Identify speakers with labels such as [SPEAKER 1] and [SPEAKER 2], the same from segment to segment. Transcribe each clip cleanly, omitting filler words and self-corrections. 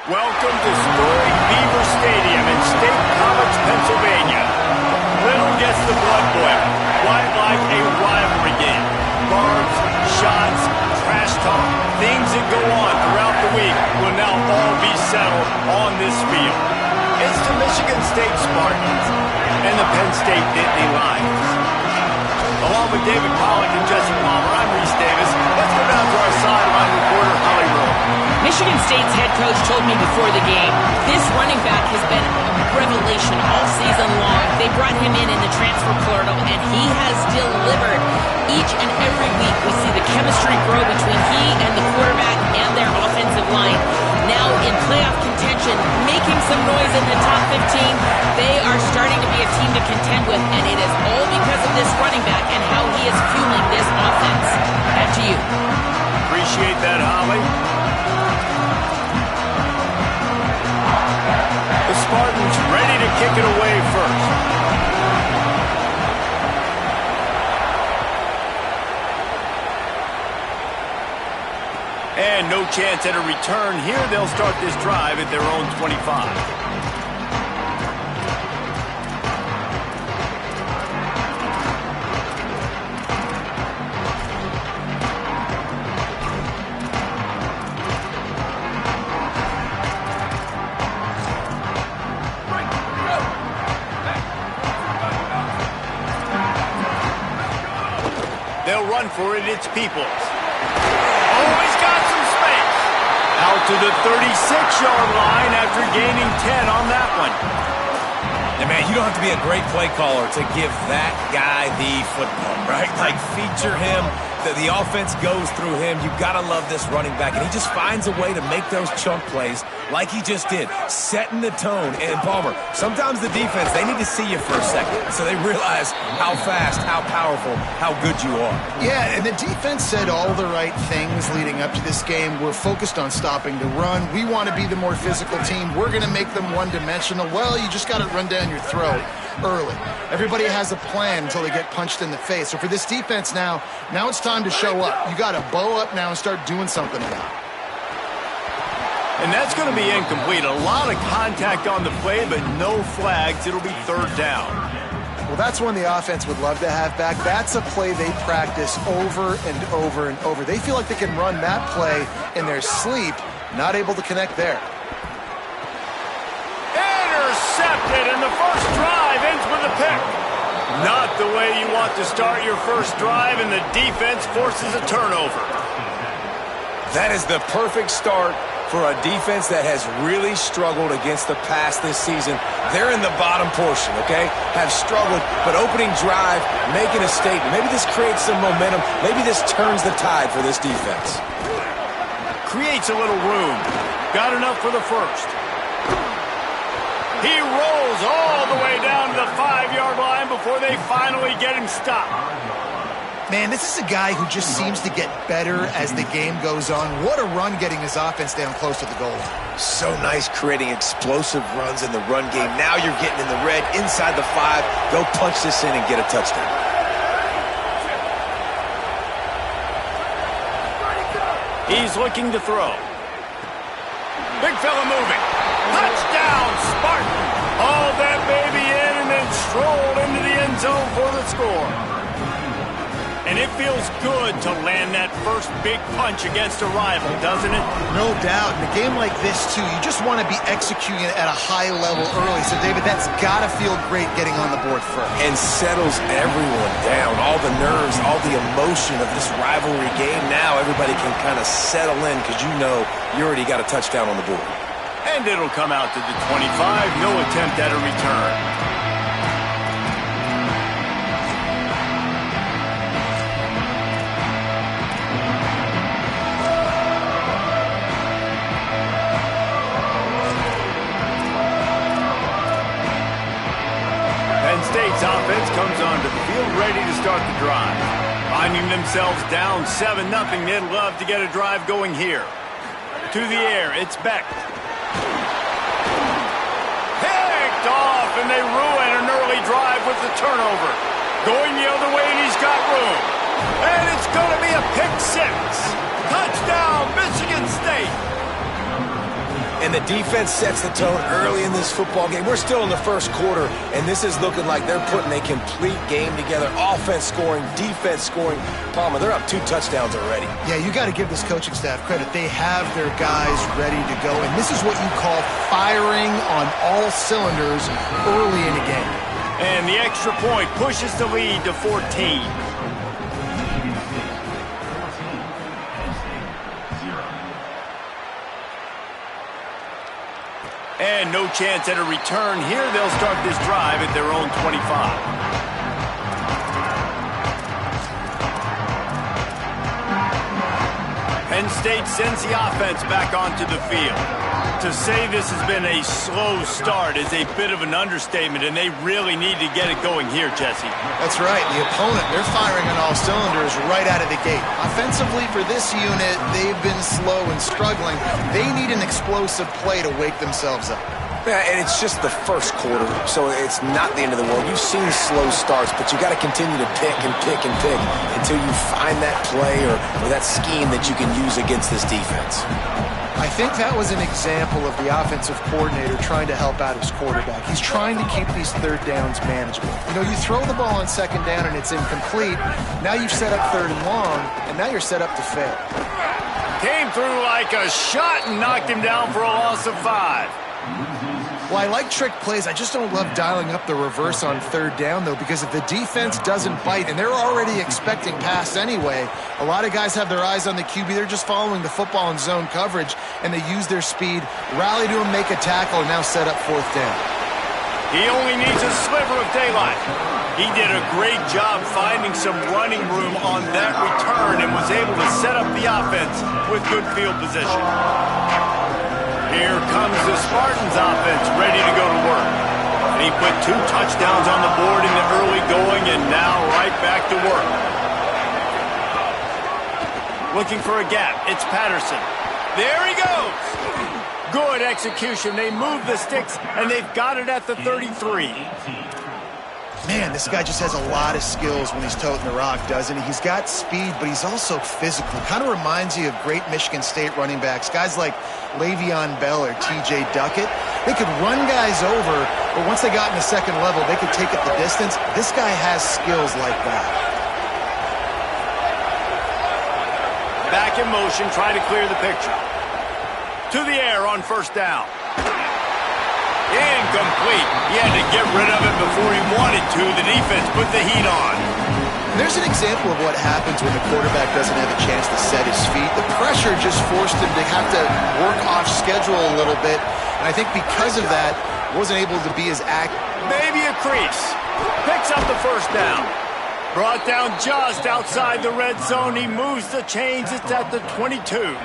[SPEAKER 1] Welcome to storied Beaver Stadium in State College, Pennsylvania. Little gets the blood boiling. Quite like a rivalry game. Barbs, shots, trash talk, things that go on throughout the week will now all be settled on this field. It's the Michigan State Spartans and the Penn State Nittany Lions. Along with David Pollack and Jesse Palmer, I'm Reese Davis. Let's go down to our sideline reporter, Holly Rowe.
[SPEAKER 2] Michigan State's head coach told me before the game, this running back has been a revelation all season long. They brought him in the transfer portal, and he has delivered. Each and every week, we see the chemistry grow between he and the quarterback and their offensive line. Now in playoff contention, making some noise in the top 15, they are starting to be a team to contend with, and it is all because of this running back and how he is fueling this offense. Back to you.
[SPEAKER 1] Appreciate that, Holly. The Spartans ready to kick it away first. And no chance at a return here. They'll start this drive at their own 25. They'll run for it. It's Peoples. Always got some space. Out to the 36-yard line after gaining 10 on that one.
[SPEAKER 3] And man, you don't have to be a great play caller to give that guy the football, right? Like, feature him. The offense goes through him. You've got to love this running back. And he just finds a way to make those chunk plays like he just did, setting the tone. And Palmer, sometimes the defense, they need to see you for a second so they realize how fast, how powerful, how good you are.
[SPEAKER 4] Yeah, and the defense said all the right things leading up to this game. We're focused on stopping the run. We want to be the more physical team. We're going to make them one-dimensional. Well, you just got to run down your throat early. Everybody has a plan until they get punched in the face. So for this defense now it's time to show up. You got to bow up now and start doing something about it.
[SPEAKER 1] And that's going to be incomplete. A lot of contact on the play, but no flags. It'll be third down.
[SPEAKER 4] Well, that's one the offense would love to have back. That's a play they practice over and over and over. They feel like they can run that play in their sleep, not able to connect there.
[SPEAKER 1] Intercepted, and the first drive ends with a pick. Not the way you want to start your first drive, and the defense forces a turnover.
[SPEAKER 3] That is the perfect start for a defense that has really struggled against the pass this season. They're in the bottom portion, okay? Have struggled, but opening drive, making a statement. Maybe this creates some momentum. Maybe this turns the tide for this defense.
[SPEAKER 1] Creates a little room. Got enough for the first. He rolls all the way down to the 5-yard line before they finally get him stopped.
[SPEAKER 4] Man, this is a guy who just seems to get better as the game goes on. What a run getting his offense down close to the goal line.
[SPEAKER 3] So nice creating explosive runs in the run game. Now you're getting in the red, inside the 5. Go punch this in and get a touchdown.
[SPEAKER 1] He's looking to throw. Big fella moving. Touchdown, Spartan. Haul that baby in and then stroll into the end zone for the score. And it feels good to land that first big punch against a rival, doesn't it?
[SPEAKER 4] No doubt. In a game like this, too, you just want to be executing at a high level early. So, David, that's got to feel great getting on the board first.
[SPEAKER 3] And settles everyone down. All the nerves, all the emotion of this rivalry game. Now everybody can kind of settle in because you know you already got a touchdown on the board.
[SPEAKER 1] And it'll come out to the 25. No attempt at a return. State's offense comes onto the field ready to start the drive. Finding themselves down 7-0, they'd love to get a drive going here. To the air, it's Beck. Picked off, and they ruin an early drive with the turnover. Going the other way, and he's got room. And it's going to be a pick six. Touchdown, Michigan State.
[SPEAKER 3] And And the defense sets the tone early in this football game. We're still in the first quarter, and this is looking like they're putting a complete game together. Offense scoring, defense scoring. Palmer, they're up 2 touchdowns already.
[SPEAKER 4] Yeah, you got to give this coaching staff credit. They have their guys ready to go, and this is what you call firing on all cylinders early in a game.
[SPEAKER 1] And the extra point pushes the lead to 14. And no chance at a return here. They'll start this drive at their own 25. Penn State sends the offense back onto the field. To say this has been a slow start is a bit of an understatement, and they really need to get it going here, Jesse.
[SPEAKER 4] That's right. The opponent, they're firing on all cylinders right out of the gate. Offensively, for this unit, they've been slow and struggling. They need an explosive play to wake themselves up.
[SPEAKER 3] Yeah, and it's just the first quarter, so it's not the end of the world. You've seen slow starts, but you got to continue to pick and pick and pick until you find that play or that scheme that you can use against this defense.
[SPEAKER 4] I think that was an example of the offensive coordinator trying to help out his quarterback. He's trying to keep these third downs manageable. You know, you throw the ball on second down and it's incomplete. Now you've set up third and long, and now you're set up to fail.
[SPEAKER 1] Came through like a shot and knocked him down for a loss of 5.
[SPEAKER 4] Well, I like trick plays. I just don't love dialing up the reverse on third down, though, because if the defense doesn't bite, and they're already expecting pass anyway, a lot of guys have their eyes on the QB. They're just following the football in zone coverage, and they use their speed, rally to him, make a tackle, and now set up fourth down.
[SPEAKER 1] He only needs a sliver of daylight. He did a great job finding some running room on that return and was able to set up the offense with good field position. Here comes the Spartans offense ready to go to work. And he put 2 touchdowns on the board in the early going and now right back to work. Looking for a gap. It's Patterson. There he goes. Good execution. They move the sticks and they've got it at the 33.
[SPEAKER 4] Man, this guy just has a lot of skills when he's toting the rock, doesn't he? He's got speed, but he's also physical. Kind of reminds you of great Michigan State running backs, guys like Le'Veon Bell or T.J. Duckett. They could run guys over, but once they got in the second level, they could take it the distance. This guy has skills like that.
[SPEAKER 1] Back in motion, trying to clear the picture. To the air on first down. Incomplete. He had to get rid of it before he wanted to. The defense put the heat on.
[SPEAKER 4] There's an example of what happens when the quarterback doesn't have a chance to set his feet. The pressure just forced him to have to work off schedule a little bit. And I think because of that, wasn't able to be as active.
[SPEAKER 1] Maybe a crease. Picks up the first down. Brought down just outside the red zone. He moves the chains. It's at the 22.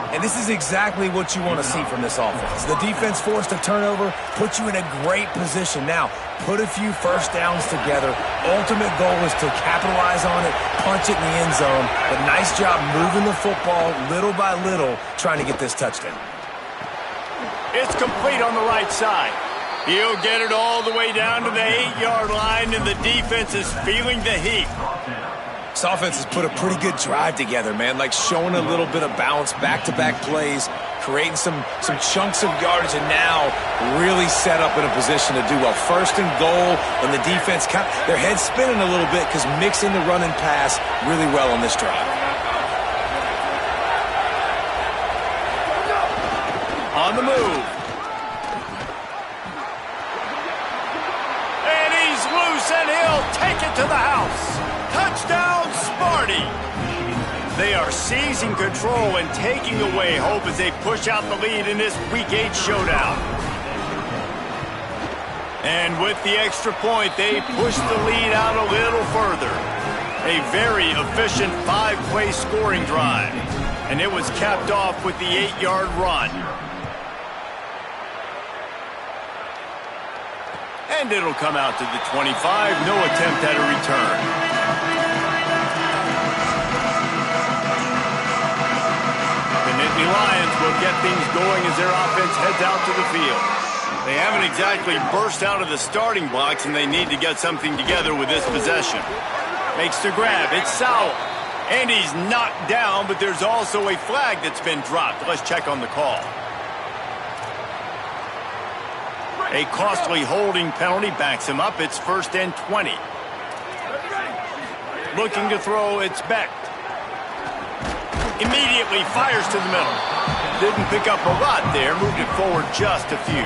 [SPEAKER 3] And this is exactly what you want to see from this offense. The defense forced a turnover, puts you in a great position. Now, put a few first downs together. Ultimate goal is to capitalize on it, punch it in the end zone. But nice job moving the football little by little, trying to get this touchdown.
[SPEAKER 1] It's complete on the right side. He'll get it all the way down to the 8-yard line, and the defense is feeling the heat.
[SPEAKER 3] This offense has put a pretty good drive together, man, like showing a little bit of balance, back-to-back plays, creating some chunks of yardage, and now really set up in a position to do well. First and goal, and the defense, their head's spinning a little bit because mixing the run and pass really well on this drive.
[SPEAKER 1] On the move. And he's loose, and he'll take it to the house. Touchdown, Sparty! They are seizing control and taking away hope as they push out the lead in this Week 8 showdown. And with the extra point, they push the lead out a little further. A very efficient 5-play scoring drive. And it was capped off with the 8-yard run. And it'll come out to the 25. No attempt at a return. The Lions will get things going as their offense heads out to the field. They haven't exactly burst out of the starting blocks, and they need to get something together with this possession. Makes the grab. It's Sowell. And he's knocked down, but there's also a flag that's been dropped. Let's check on the call. A costly holding penalty backs him up. It's 1st and 20. Looking to throw, it's Beck. Immediately fires to the middle. Didn't pick up a lot there, moved it forward just a few.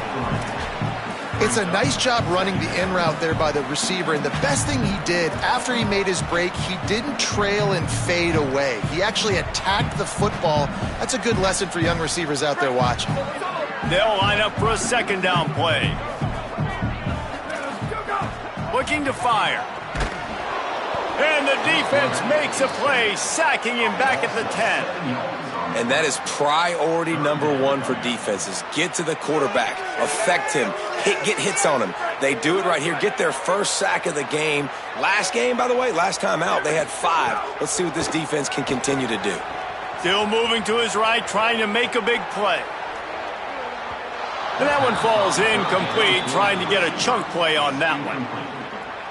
[SPEAKER 4] It's a nice job running the in route there by the receiver, and the best thing he did after he made his break, he didn't trail and fade away. He actually attacked the football. That's a good lesson for young receivers out there watching.
[SPEAKER 1] They'll line up for a 2nd down play. Looking to fire. And the defense makes a play, sacking him back at the 10.
[SPEAKER 3] And that is priority number 1 for defenses. Get to the quarterback, affect him, get hits on him. They do it right here, get their first sack of the game. Last game, by the way, last time out, they had 5. Let's see what this defense can continue to do.
[SPEAKER 1] Still moving to his right, trying to make a big play. And that one falls incomplete, trying to get a chunk play on that one.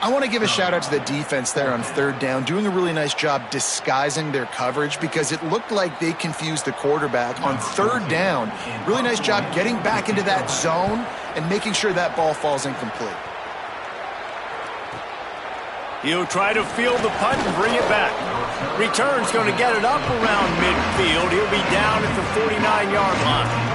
[SPEAKER 4] I want to give a shout out to the defense there on 3rd down, doing a really nice job disguising their coverage because it looked like they confused the quarterback on 3rd down. Really nice job getting back into that zone and making sure that ball falls incomplete.
[SPEAKER 1] He'll try to field the punt and bring it back. Return's going to get it up around midfield. He'll be down at the 49-yard line.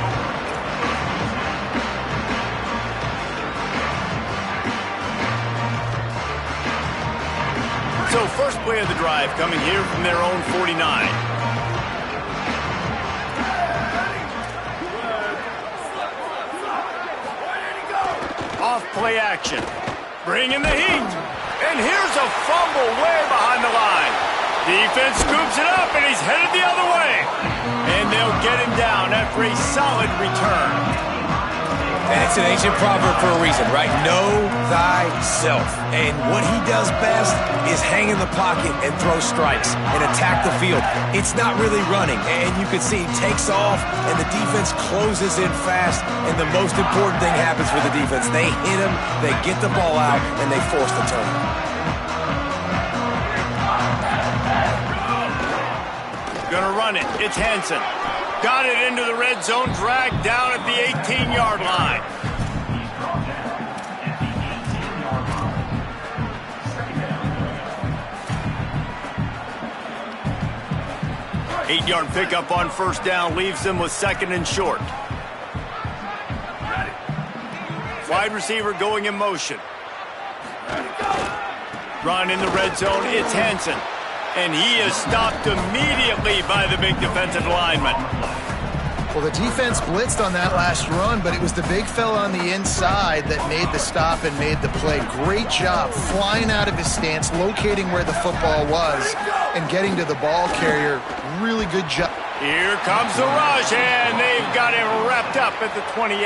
[SPEAKER 1] So first play of the drive coming here from their own 49. Off play action. Bringing the heat. And here's a fumble way behind the line. Defense scoops it up and he's headed the other way. And they'll get him down after a solid return.
[SPEAKER 3] And it's an ancient proverb for a reason, right? Know thyself. And what he does best is hang in the pocket and throw strikes and attack the field. It's not really running. And you can see he takes off and the defense closes in fast. And the most important thing happens for the defense. They hit him, they get the ball out, and they force the turnover.
[SPEAKER 1] Gonna run it. It's Hansen. Got it into the red zone, dragged down at the 18-yard line. Eight-yard pickup on 1st down leaves them with 2nd and short. Wide receiver going in motion. Run in the red zone, it's Hansen. And he is stopped immediately by the big defensive lineman.
[SPEAKER 4] Well, the defense blitzed on that last run, but it was the big fella on the inside that made the stop and made the play. Great job flying out of his stance, locating where the football was, and getting to the ball carrier. Really good job.
[SPEAKER 1] Here comes the rush, and they've got him wrapped up at the 28.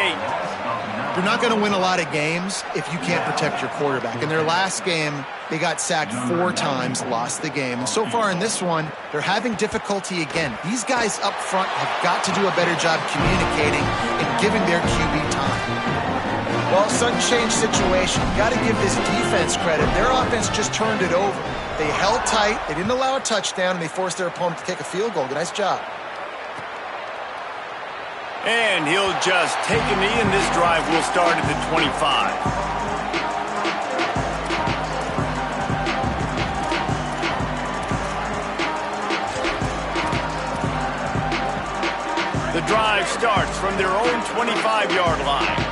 [SPEAKER 4] You're not going to win a lot of games if you can't protect your quarterback. In their last game, they got sacked 4 times, lost the game. And so far in this one, they're having difficulty again. These guys up front have got to do a better job communicating and giving their QB time. Well, sudden change situation. You got to give this defense credit. Their offense just turned it over. They held tight, they didn't allow a touchdown, and they forced their opponent to take a field goal. Nice job.
[SPEAKER 1] And he'll just take a knee, and this drive will start at the 25. The drive starts from their own 25-yard line.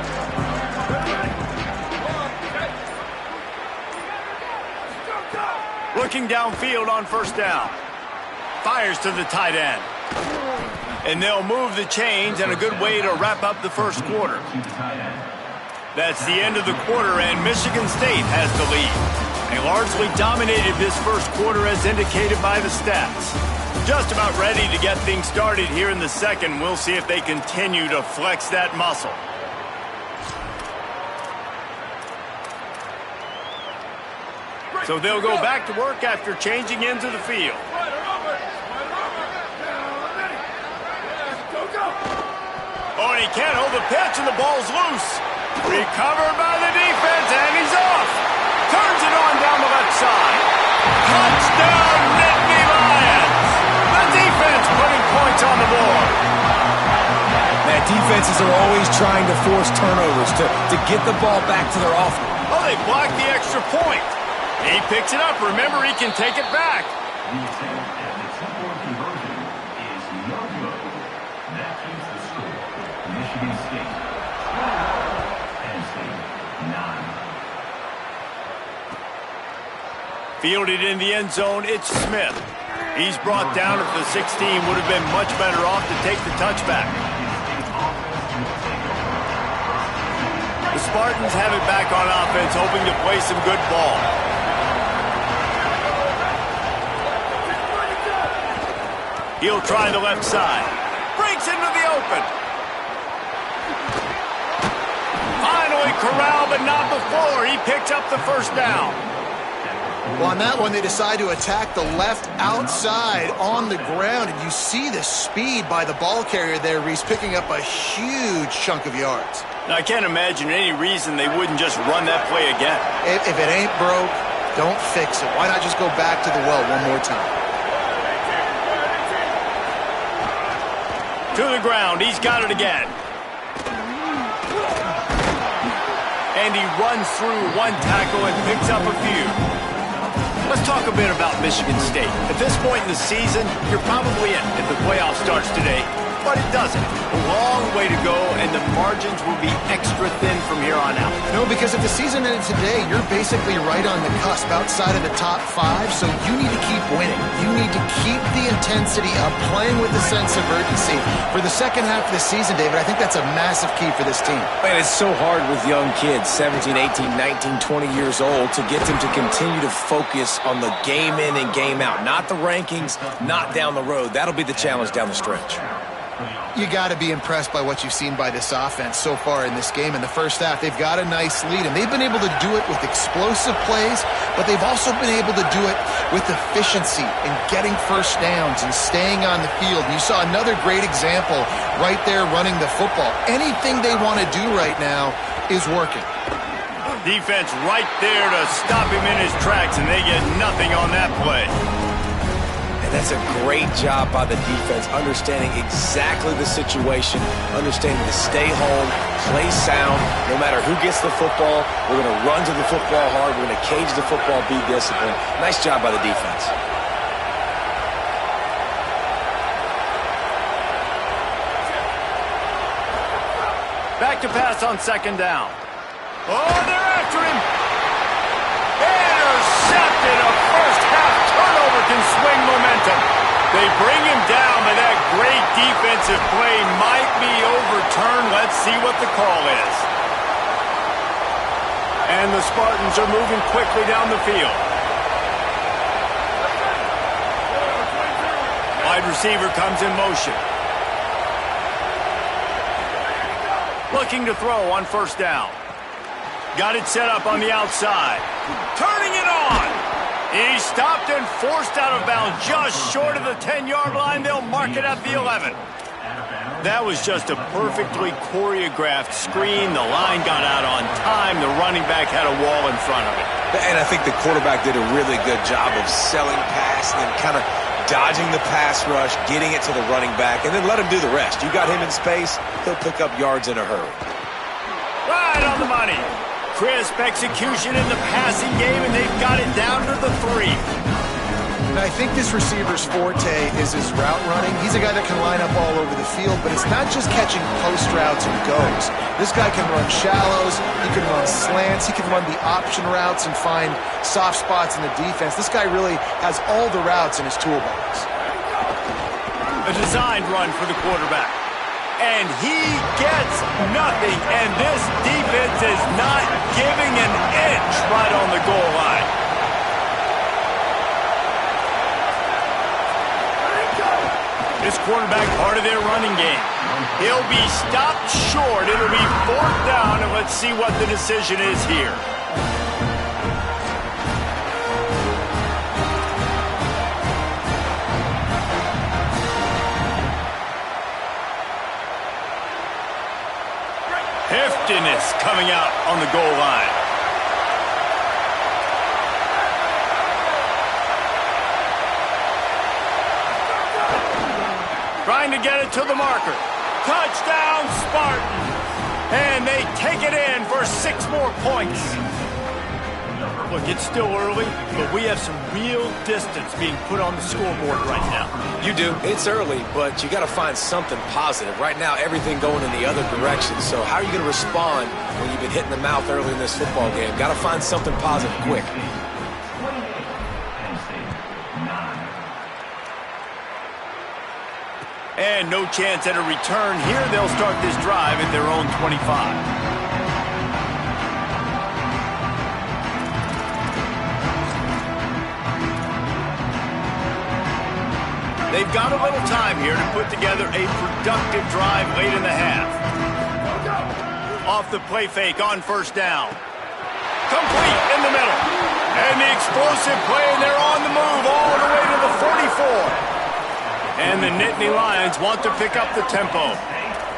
[SPEAKER 1] Looking downfield on 1st down. Fires to the tight end. And they'll move the chains, and a good way to wrap up the first quarter. That's the end of the quarter, and Michigan State has the lead. They largely dominated this first quarter as indicated by the stats. Just about ready to get things started here in the second. We'll see if they continue to flex that muscle. So they'll go back to work after changing into the field. Oh, and he can't hold the pitch, and the ball's loose. Recovered by the defense, and he's off. Turns it on down the left side. Touchdown, Nittany Lions. The defense putting points on the board.
[SPEAKER 3] That defense Defenses are always trying to force turnovers to get the ball back to their offense.
[SPEAKER 1] Oh, they blocked the extra point. He picks it up. Remember, he can take it back.
[SPEAKER 5] The attempt at the two-point conversion is no good. That keeps the score. Michigan State 12, Penn State 9.
[SPEAKER 1] Fielded in the end zone, it's Smith. He's brought down at the 16. Would have been much better off to take the touchback. The Spartans have it back on offense, hoping to play some good ball. He'll try the left side. Breaks into the open. Finally corralled, but not before. He picks up the first down.
[SPEAKER 4] Well, on that one, they decide to attack the left outside on the ground, and you see the speed by the ball carrier there, Reese, picking up a huge chunk of yards.
[SPEAKER 1] Now, I can't imagine any reason they wouldn't just run that play again.
[SPEAKER 4] If it ain't broke, don't fix it. Why not just go back to the well one more time?
[SPEAKER 1] To the ground, he's got it again. And he runs through one tackle and picks up a few. Let's talk a bit about Michigan State. At this point in the season, you're probably in if the playoff starts today, but it doesn't. A long way to go, and the margins will be extra thin from here on out.
[SPEAKER 4] No, because if the season ended today, you're basically right on the cusp outside of the top 5, so you need to keep winning. You need to keep the intensity up, playing with a sense of urgency. For the second half of the season, David, I think that's a massive key for this team.
[SPEAKER 3] Man, it's so hard with young kids, 17, 18, 19, 20 years old, to get them to continue to focus on the game in and game out. Not the rankings, not down the road. That'll be the challenge down the stretch.
[SPEAKER 4] You got to be impressed by what you've seen by this offense so far in this game. In the first half, they've got a nice lead, and they've been able to do it with explosive plays, but they've also been able to do it with efficiency and getting first downs and staying on the field. And you saw another great example right there running the football. Anything they want to do right now is working.
[SPEAKER 1] Defense right there to stop him in his tracks, and they get nothing on that play.
[SPEAKER 3] And that's a great job by the defense, understanding exactly the situation, understanding to stay home, play sound. No matter who gets the football, we're going to run to the football hard. We're going to cage the football, be disciplined. Nice job by the defense.
[SPEAKER 1] Back to pass on second down. Oh, they're after him. Intercepted. A first half turnover can swing momentum. They bring him down, but that great defensive play might be overturned. Let's see what the call is. And the Spartans are moving quickly down the field. Wide receiver comes in motion. Looking to throw on first down. Got it set up on the outside. Turning it on. He's stopped and forced out of bounds just short of the 10-yard line. They'll mark it at the 11. That was just a perfectly choreographed screen. The line got out on time. The running back had a wall in front of it.
[SPEAKER 3] And I think the quarterback did a really good job of selling pass and then kind of dodging the pass rush, getting it to the running back, and then let him do the rest. You got him in space, he'll pick up yards in a hurry.
[SPEAKER 1] Right on the money. Crisp execution in the passing game, and they've got it down to the 3.
[SPEAKER 4] And I think this receiver's forte is his route running. He's a guy that can line up all over the field, but it's not just catching post routes and goes. This guy can run shallows, he can run slants, he can run the option routes and find soft spots in the defense. This guy really has all the routes in his toolbox.
[SPEAKER 1] A designed run for the quarterback. And he gets nothing, and this defense is not giving an inch right on the goal line. This quarterback part of their running game. He'll be stopped short. It'll be 4th down, and let's see what the decision is here. Heftiness coming out on the goal line. Trying to get it to the marker. Touchdown, Spartans! And they take it in for 6 more points. Look, it's still early, but we have some real distance being put on the scoreboard right now.
[SPEAKER 3] You do. It's early, but you got to find something positive. Right now, everything going in the other direction. So how are you going to respond when you've been hit in the mouth early in this football game? Got to find something positive quick.
[SPEAKER 1] And no chance at a return here. They'll start this drive at their own 25. They've got a little time here to put together a productive drive late in the half. Off the play fake on first down. Complete in the middle. And the explosive play, and they're on the move all the way to the 44. And the Nittany Lions want to pick up the tempo.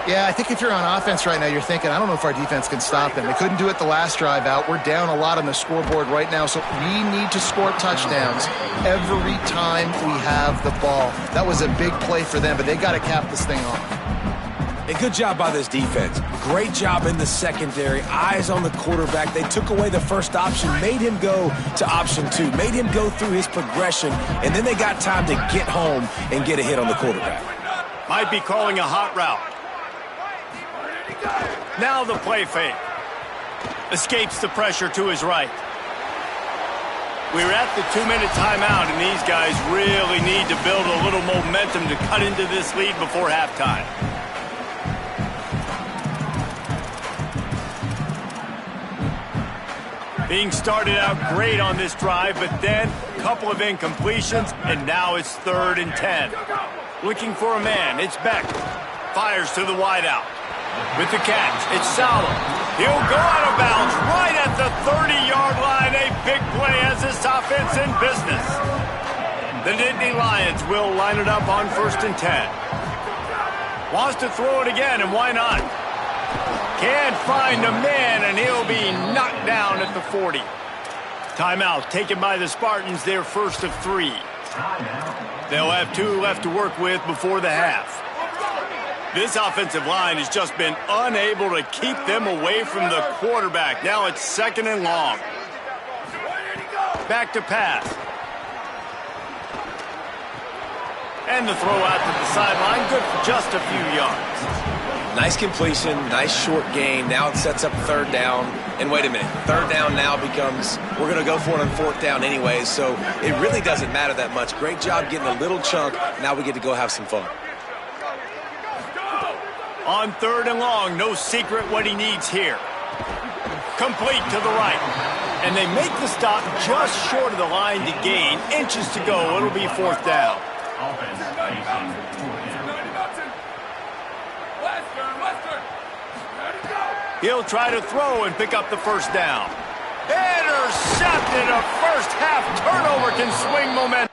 [SPEAKER 4] Yeah, I think if you're on offense right now, you're thinking, I don't know if our defense can stop them. They couldn't do it the last drive out. We're down a lot on the scoreboard right now, so we need to score touchdowns every time we have the ball. That was a big play for them, but they got to cap this thing off.
[SPEAKER 3] A good job by this defense. Great job in the secondary. Eyes on the quarterback. They took away the first option, made him go to option 2, made him go through his progression, and then they got time to get home and get a hit on the quarterback.
[SPEAKER 1] Might be calling a hot route. Now the play fake. Escapes the pressure to his right. We're at the 2-minute timeout, and these guys really need to build a little momentum to cut into this lead before halftime. Being started out great on this drive, but then a couple of incompletions, and now it's 3rd and 10. Looking for a man, it's Beck. Fires to the wideout. With the catch, it's Salo. He'll go out of bounds right at the 30-yard line. A big play as this offense in business. The Nittany Lions will line it up on 1st and 10. Wants to throw it again, and why not? Can't find a man, and he'll be knocked down at the 40. Timeout taken by the Spartans, their first of 3. They'll have 2 left to work with before the half. This offensive line has just been unable to keep them away from the quarterback. Now it's 2nd and long. Back to pass. And the throw out to the sideline, good for just a few yards.
[SPEAKER 3] Nice completion, nice short gain. Now it sets up 3rd down. And wait a minute, 3rd down now becomes, we're going to go for it on 4th down anyway, so it really doesn't matter that much. Great job getting a little chunk. Now we get to go have some fun.
[SPEAKER 1] On 3rd and long, no secret what he needs here. Complete to the right. And they make the stop just short of the line to gain. Inches to go. It'll be 4th down. He'll try to throw and pick up the 1st down. Intercepted. A first half turnover can swing momentum.